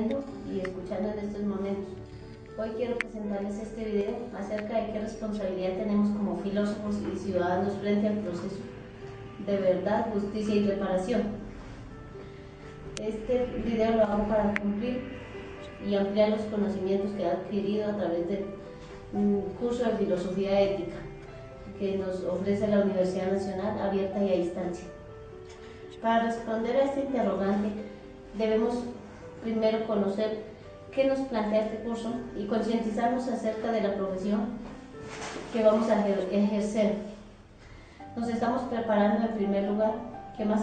viendo y escuchando en estos momentos. Hoy quiero presentarles este video acerca de qué responsabilidad tenemos como filósofos y ciudadanos frente al proceso de verdad, justicia y reparación. Este video lo hago para cumplir y ampliar los conocimientos que he adquirido a través del curso de filosofía ética que nos ofrece la Universidad Nacional abierta y a distancia. Para responder a este interrogante debemos primero conocer qué nos plantea este curso y concientizarnos acerca de la profesión que vamos a ejercer. Nos estamos preparando en primer lugar, que más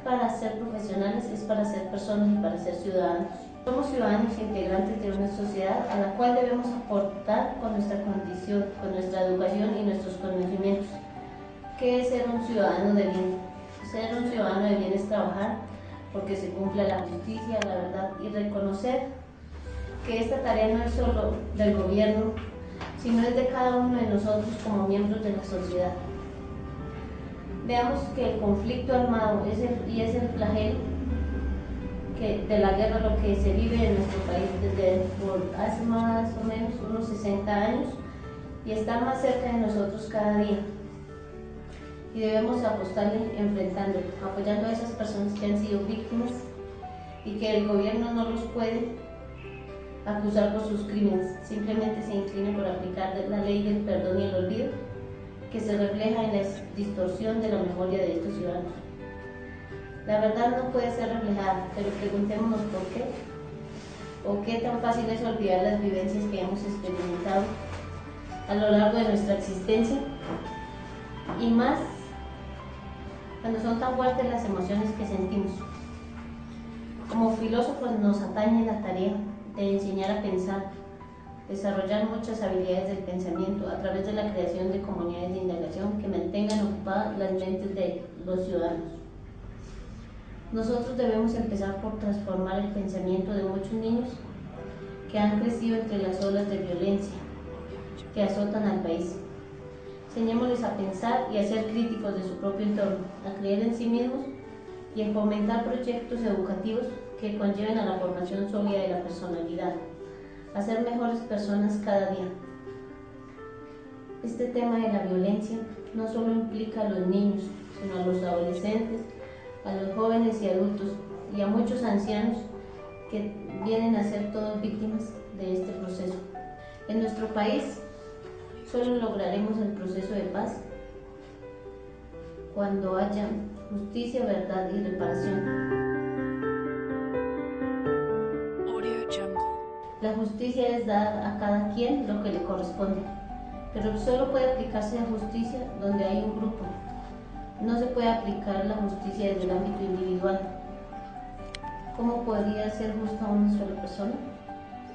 para ser profesionales es para ser personas y para ser ciudadanos. Somos ciudadanos integrantes de una sociedad a la cual debemos aportar con nuestra condición, con nuestra educación y nuestros conocimientos. ¿Qué es ser un ciudadano de bien? Ser un ciudadano de bien es trabajar porque se cumpla la justicia, la verdad y reconocer que esta tarea no es solo del gobierno, sino es de cada uno de nosotros como miembros de la sociedad. Veamos que el conflicto armado es el flagelo de la guerra, lo que se vive en nuestro país desde hace más o menos unos 60 años y está más cerca de nosotros cada día. Y debemos apostarle enfrentándolo, apoyando a esas personas que han sido víctimas y que el gobierno no los puede acusar por sus crímenes, simplemente se inclina por aplicar la ley del perdón y el olvido que se refleja en la distorsión de la memoria de estos ciudadanos. La verdad no puede ser reflejada, pero preguntémonos por qué, o qué tan fácil es olvidar las vivencias que hemos experimentado a lo largo de nuestra existencia, y más cuando son tan fuertes las emociones que sentimos. Como filósofos nos atañe la tarea de enseñar a pensar, desarrollar muchas habilidades del pensamiento a través de la creación de comunidades de indagación que mantengan ocupadas las mentes de los ciudadanos. Nosotros debemos empezar por transformar el pensamiento de muchos niños que han crecido entre las olas de violencia que azotan al país. Enseñémosles a pensar y a ser críticos de su propio entorno, a creer en sí mismos y a fomentar proyectos educativos que conlleven a la formación sólida de la personalidad, a ser mejores personas cada día. Este tema de la violencia no solo implica a los niños, sino a los adolescentes, a los jóvenes y adultos y a muchos ancianos que vienen a ser todos víctimas de este proceso. En nuestro país solo lograremos el proceso de paz cuando haya justicia, verdad y reparación. La justicia es dar a cada quien lo que le corresponde, pero solo puede aplicarse la justicia donde hay un grupo. No se puede aplicar la justicia desde el ámbito individual. ¿Cómo podría ser justo a una sola persona?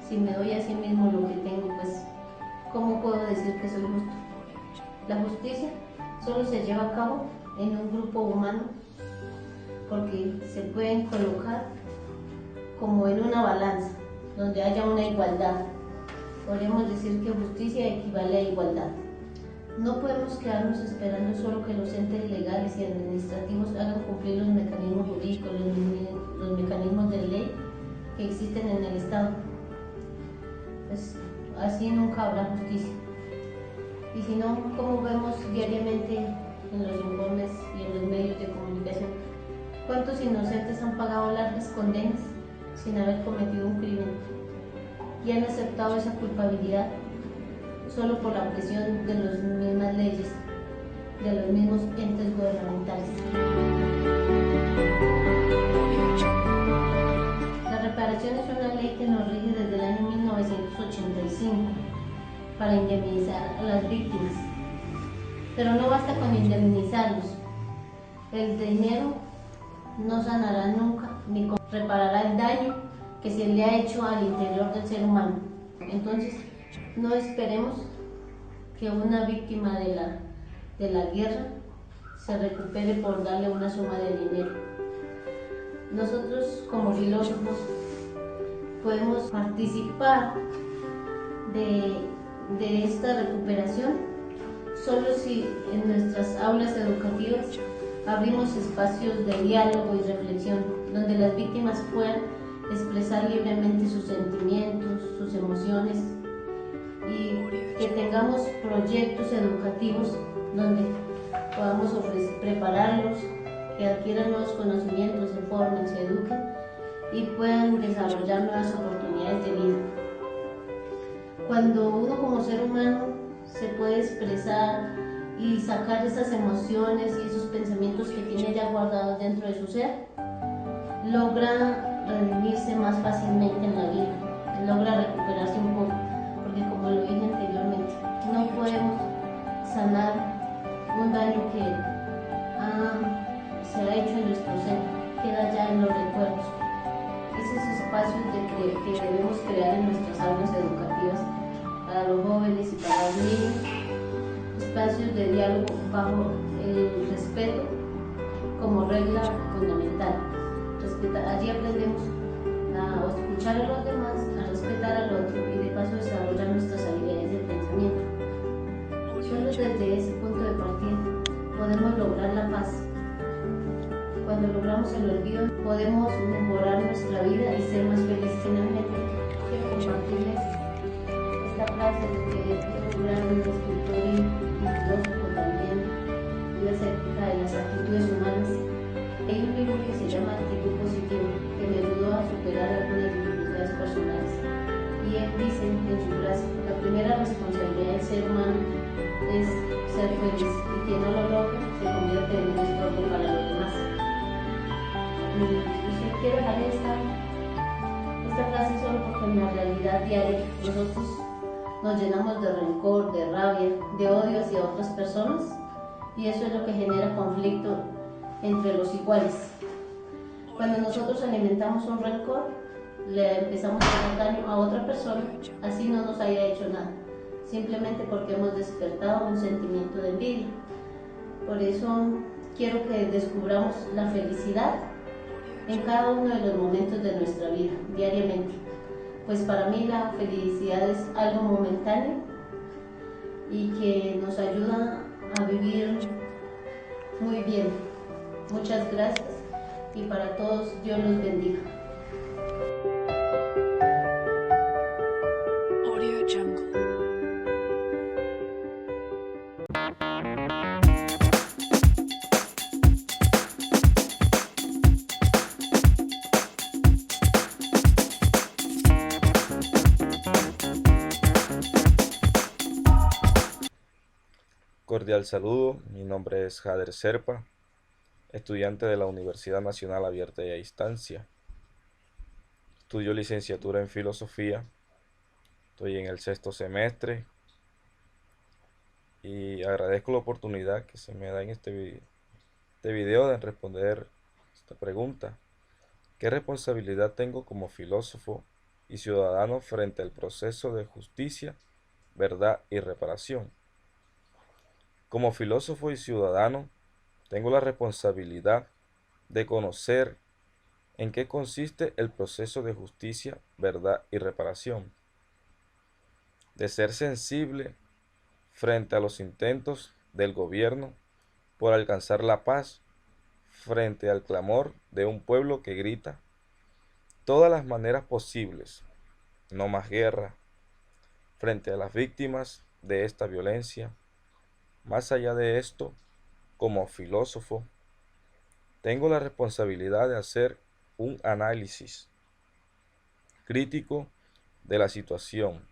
Si me doy a sí mismo lo que tengo, pues, ¿cómo puedo decir que soy justo? La justicia solo se lleva a cabo en un grupo humano porque se pueden colocar como en una balanza donde haya una igualdad. Podríamos decir que justicia equivale a igualdad. No podemos quedarnos esperando solo que los entes legales y administrativos hagan cumplir los mecanismos jurídicos, los mecanismos de ley que existen en el Estado. Pues así nunca habrá justicia. Y si no, como vemos diariamente en los informes y en los medios de comunicación, ¿cuántos inocentes han pagado largas condenas sin haber cometido un crimen y han aceptado esa culpabilidad solo por la presión de las mismas leyes, de los mismos entes gubernamentales? La reparación es una ley que nos rige desde el año 1985 para indemnizar a las víctimas, pero no basta con indemnizarlos. El dinero no sanará nunca ni reparará el daño que se le ha hecho al interior del ser humano. Entonces, no esperemos que una víctima de la guerra se recupere por darle una suma de dinero. Nosotros como filósofos podemos participar de esta recuperación solo si en nuestras aulas educativas abrimos espacios de diálogo y reflexión donde las víctimas puedan expresar libremente sus sentimientos, sus emociones y que tengamos proyectos educativos donde podamos prepararlos, que adquieran nuevos conocimientos, se formen, se eduquen y puedan desarrollar nuevas oportunidades de vida. Cuando uno como ser humano se puede expresar y sacar esas emociones y esos pensamientos que tiene ya guardados dentro de su ser, logra redimirse más fácilmente en la vida, logra recuperarse un poco, porque como lo dije anteriormente, no podemos sanar un daño que se ha hecho en nuestro ser, queda ya en los recuerdos. Esos espacios que debemos crear en nuestras aulas educativas para los jóvenes y para los niños, espacios de diálogo bajo el respeto como regla fundamental. Allí aprendemos a escuchar a los demás, a respetar al otro y de paso desarrollar nuestras habilidades de pensamiento. Solo desde ese punto de partida podemos lograr la paz. Cuando logramos el olvido podemos mejorar nuestra vida y ser más felices. Finalmente, quiero compartirles esta frase que es un gran escritor y filósofo también, y acerca de las actitudes humanas. Hay un libro que se llama Actitud Positiva, que me ayudó a superar algunas dificultades personales. Y él dice en su frase, la primera responsabilidad del ser humano es ser feliz, y quien no lo logra se convierte en un estorbo para los demás. Y quiero dejar esta frase solo porque en la realidad diaria nosotros nos llenamos de rencor, de rabia, de odio hacia otras personas, y eso es lo que genera conflicto entre los iguales. Cuando nosotros alimentamos un rencor, le empezamos a hacer daño a otra persona, así no nos haya hecho nada, simplemente porque hemos despertado un sentimiento de envidia. Por eso quiero que descubramos la felicidad en cada uno de los momentos de nuestra vida, diariamente. Pues para mí la felicidad es algo momentáneo y que nos ayuda a vivir muy bien. Muchas gracias y para todos Dios los bendiga. Audio Jungle. Cordial saludo, mi nombre es Jader Serpa, estudiante de la Universidad Nacional Abierta y a Distancia. Estudio licenciatura en Filosofía, estoy en el 6º semestre y agradezco la oportunidad que se me da en este video de responder esta pregunta. ¿Qué responsabilidad tengo como filósofo y ciudadano frente al proceso de justicia, verdad y reparación? Como filósofo y ciudadano, tengo la responsabilidad de conocer en qué consiste el proceso de justicia, verdad y reparación, de ser sensible frente a los intentos del gobierno por alcanzar la paz frente al clamor de un pueblo que grita todas las maneras posibles, no más guerra, frente a las víctimas de esta violencia. Más allá de esto, como filósofo, tengo la responsabilidad de hacer un análisis crítico de la situación,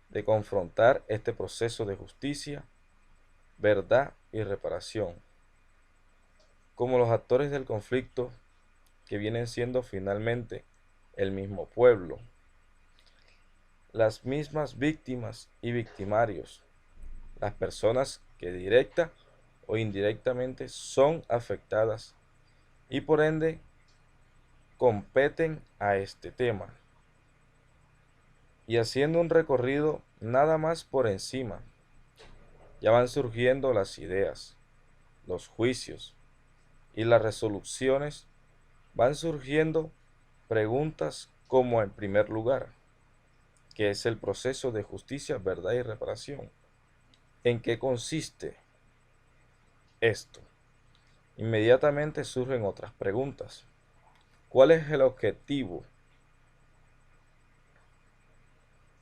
de confrontar este proceso de justicia, verdad y reparación, como los actores del conflicto que vienen siendo finalmente el mismo pueblo, las mismas víctimas y victimarios, las personas que directa o indirectamente son afectadas y por ende competen a este tema. Y haciendo un recorrido nada más por encima, ya van surgiendo las ideas, los juicios y las resoluciones, van surgiendo preguntas como en primer lugar, ¿qué es el proceso de justicia, verdad y reparación? ¿En qué consiste esto? Inmediatamente surgen otras preguntas. ¿Cuál es el objetivo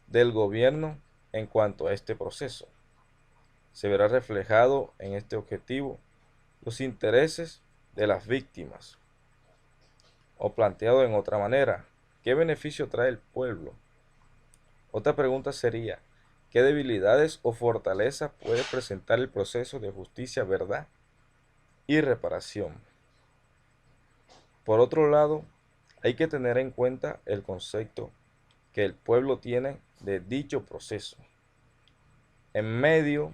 del gobierno en cuanto a este proceso? Se verá reflejado en este objetivo los intereses de las víctimas. O planteado en otra manera, ¿qué beneficio trae el pueblo? Otra pregunta sería, ¿qué debilidades o fortalezas puede presentar el proceso de justicia, verdad y reparación? Por otro lado, hay que tener en cuenta el concepto que el pueblo tiene de dicho proceso, en medio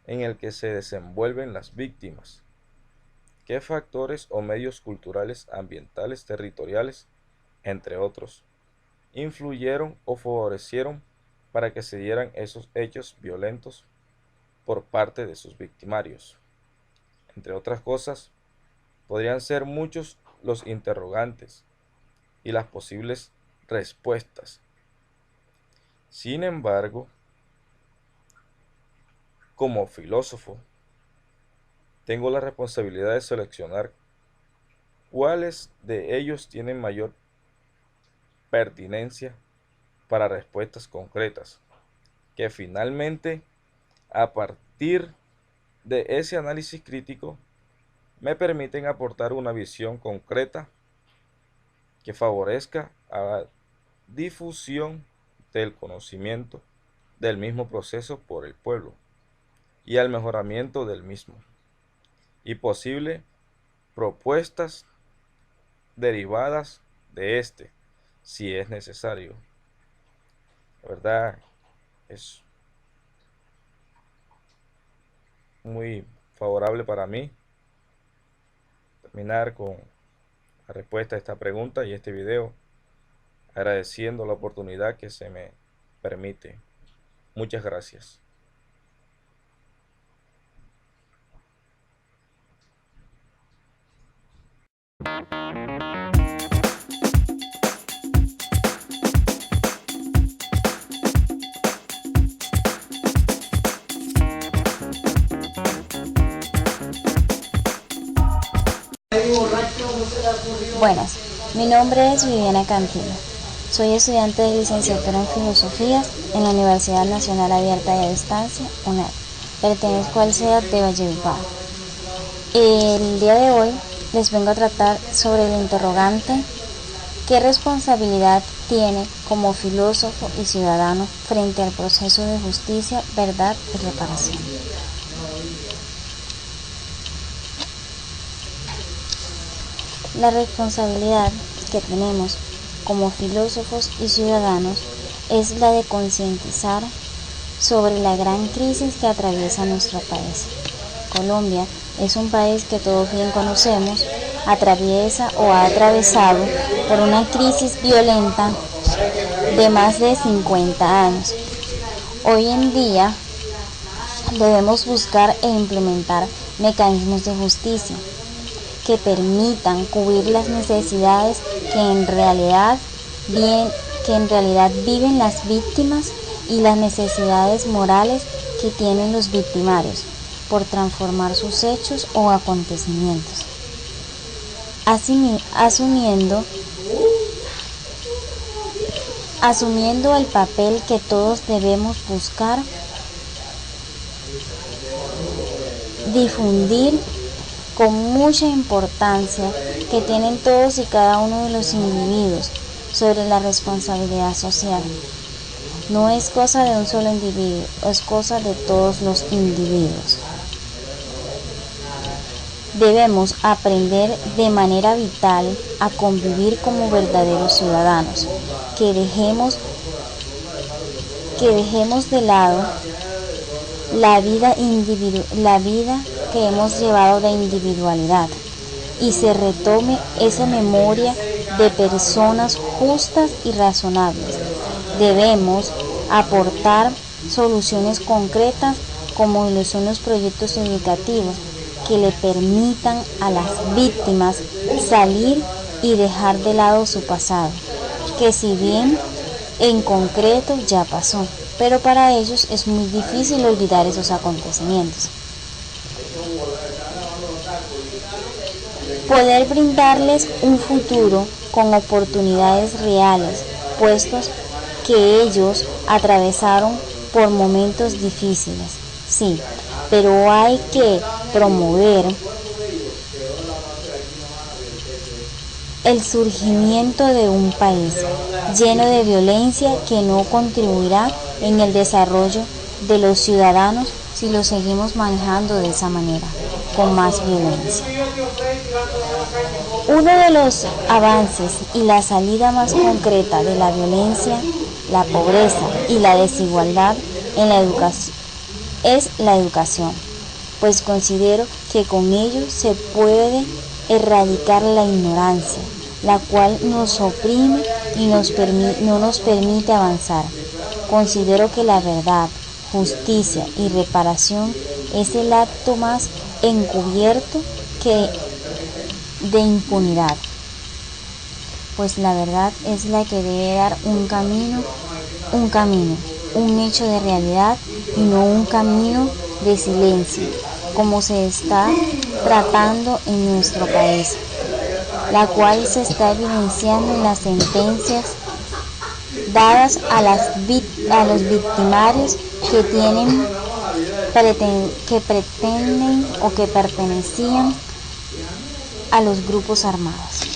en el que se desenvuelven las víctimas. ¿Qué factores o medios culturales, ambientales, territoriales, entre otros, influyeron o favorecieron para que se dieran esos hechos violentos por parte de sus victimarios? Entre otras cosas, podrían ser muchos los interrogantes y las posibles respuestas. Sin embargo, como filósofo, tengo la responsabilidad de seleccionar cuáles de ellos tienen mayor pertinencia para respuestas concretas, que finalmente, a partir de ese análisis crítico, me permiten aportar una visión concreta que favorezca a la difusión del conocimiento del mismo proceso por el pueblo y al mejoramiento del mismo, y posibles propuestas derivadas de este, si es necesario. La verdad es muy favorable para mí terminar con la respuesta a esta pregunta y este video, agradeciendo la oportunidad que se me permite. Muchas gracias. Buenas, mi nombre es Viviana Cantilo. Soy estudiante de licenciatura en Filosofía en la Universidad Nacional Abierta y a Distancia, UNAD. Pertenezco al CEAT de Valledupar. El día de hoy les vengo a tratar sobre el interrogante: ¿qué responsabilidad tiene como filósofo y ciudadano frente al proceso de justicia, verdad y reparación? La responsabilidad que tenemos como filósofos y ciudadanos es la de concientizar sobre la gran crisis que atraviesa nuestro país. Colombia es un país que todos bien conocemos, atraviesa o ha atravesado por una crisis violenta de más de 50 años. Hoy en día debemos buscar e implementar mecanismos de justicia que permitan cubrir las necesidades que en realidad viven las víctimas y las necesidades morales que tienen los victimarios por transformar sus hechos o acontecimientos. Asumiendo el papel que todos debemos buscar, difundir con mucha importancia que tienen todos y cada uno de los individuos sobre la responsabilidad social. No es cosa de un solo individuo, es cosa de todos los individuos. Debemos aprender de manera vital a convivir como verdaderos ciudadanos, que dejemos de lado la vida que hemos llevado de individualidad y se retome esa memoria de personas justas y razonables. Debemos aportar soluciones concretas como lo son los proyectos educativos que le permitan a las víctimas salir y dejar de lado su pasado, que si bien en concreto ya pasó, pero para ellos es muy difícil olvidar esos acontecimientos. poder brindarles un futuro con oportunidades reales, puestos que ellos atravesaron por momentos difíciles, sí, pero hay que promover el surgimiento de un país lleno de violencia que no contribuirá en el desarrollo de los ciudadanos si lo seguimos manejando de esa manera, con más violencia. Uno de los avances y la salida más concreta de la violencia, la pobreza y la desigualdad en la educación es la educación, pues considero que con ello se puede erradicar la ignorancia, la cual nos oprime y no nos permite avanzar. Considero que la verdad, justicia y reparación es el acto más encubierto que de impunidad, pues la verdad es la que debe dar un camino, un hecho de realidad y no un camino de silencio, como se está tratando en nuestro país, la cual se está evidenciando en las sentencias dadas a los victimarios que pretenden o que pertenecían a los grupos armados.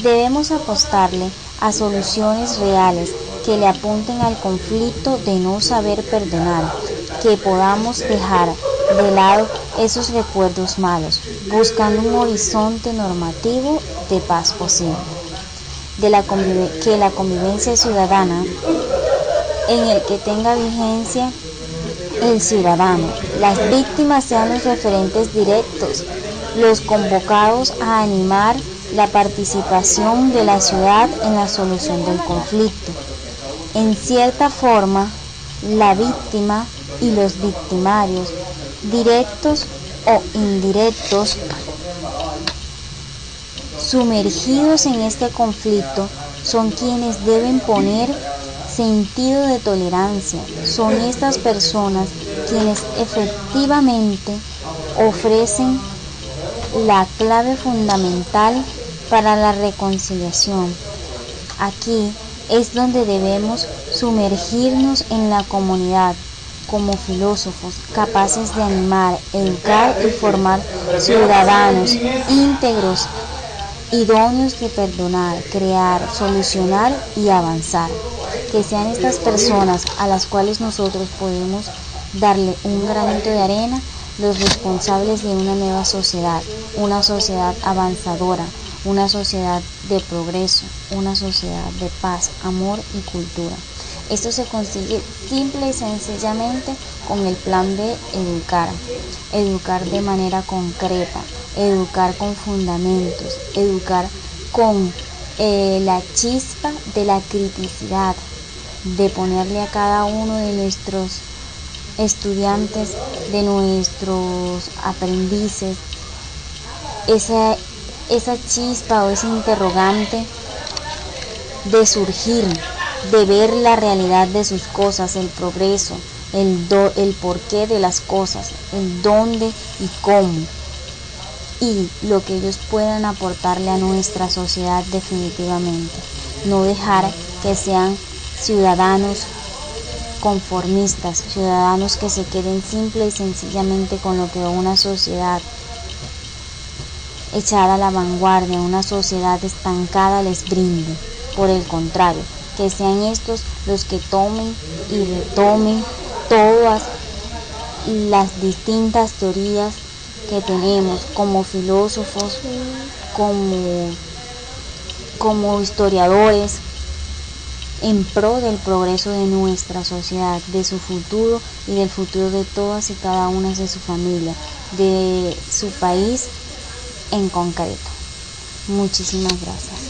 Debemos apostarle a soluciones reales que le apunten al conflicto de no saber perdonar, que podamos dejar de lado esos recuerdos malos, buscando un horizonte normativo de paz posible, que la convivencia ciudadana en el que tenga vigencia el ciudadano, las víctimas sean los referentes directos, los convocados a animar la participación de la ciudad en la solución del conflicto. En cierta forma, la víctima y los victimarios, directos o indirectos, sumergidos en este conflicto, son quienes deben poner sentido de tolerancia. Son estas personas quienes efectivamente ofrecen la clave fundamental para la reconciliación. Aquí es donde debemos sumergirnos en la comunidad como filósofos capaces de animar, educar y formar ciudadanos íntegros, idóneos de perdonar, crear, solucionar y avanzar. Que sean estas personas a las cuales nosotros podemos darle un granito de arena los responsables de una nueva sociedad, una sociedad avanzadora, una sociedad de progreso, una sociedad de paz, amor y cultura. Esto se consigue simple y sencillamente con el plan de educar de manera concreta, educar con fundamentos, educar con la chispa de la criticidad, de ponerle a cada uno de nuestros estudiantes, de nuestros aprendices, esa chispa o ese interrogante de surgir, de ver la realidad de sus cosas, el progreso, el porqué de las cosas, el dónde y cómo, y lo que ellos puedan aportarle a nuestra sociedad definitivamente. No dejar que sean ciudadanos conformistas, ciudadanos que se queden simple y sencillamente con lo que una sociedad echada a la vanguardia, una sociedad estancada les brinde. Por el contrario, que sean estos los que tomen y retomen todas las distintas teorías que tenemos como filósofos, como historiadores, en pro del progreso de nuestra sociedad, de su futuro y del futuro de todas y cada una de su familia, de su país en concreto. Muchísimas gracias.